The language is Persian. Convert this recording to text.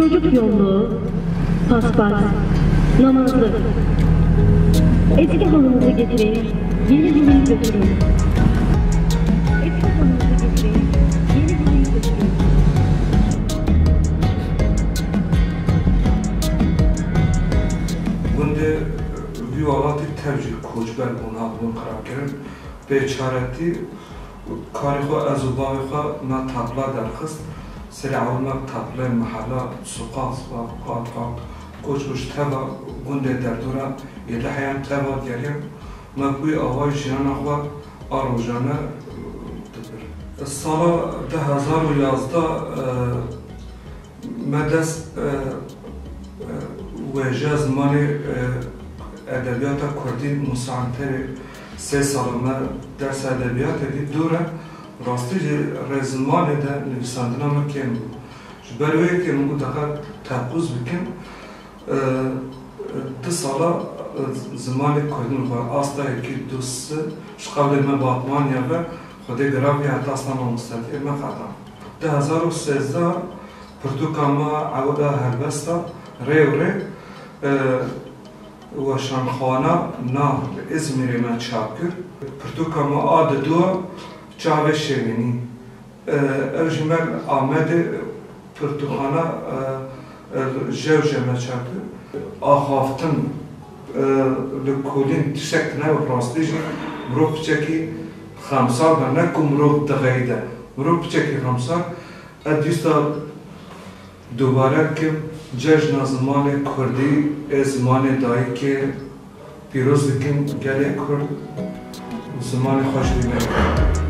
çocuk yolluğu, paspas, namazı. Eski halımızı getirin, yeni halıyı götürün. Eski halımızı getirin, yeni halıyı götürün. Bunde violati tercih koçber ona bunun karakterin beçareti karixo azubavixa na tabla derxist seri almak tabla mahalla suqas va qatqa koçuş tava bunde derdura yedi hayat tava gelir makbuy avay jana xwa arojana sala 2011 medes وجه زمان ادبیات کردی مسانتر 3 سالمه درس ادبیات دی دوره راستی رزمان ده نویسندنا مکن بود بروی که مگو دقیق تحقیز بکن 2 سالا زمان کردن و آستا یکی دوست شقابل من باطمان یا به خودی گرافی حتی اصلا مستطیع مخدم 2013 پرتوکاما عوده هربستا ریو ری و شامخانه نهر ازمیر ما چاپ کرد پرتوکا ما آد دو چاوه شوینی ارجمال آمده پرتوخانه جوجه ما چاپ کرد آخافتن لکولین تشکت نه و راستیجی مرو بچکی خمسال و نکو مرو دغیده مرو بچکی خمسال ادیستا دوباره که جشن زمان کردی زمان دایی که پیروز بکن گله کرد زمان خوش بیمه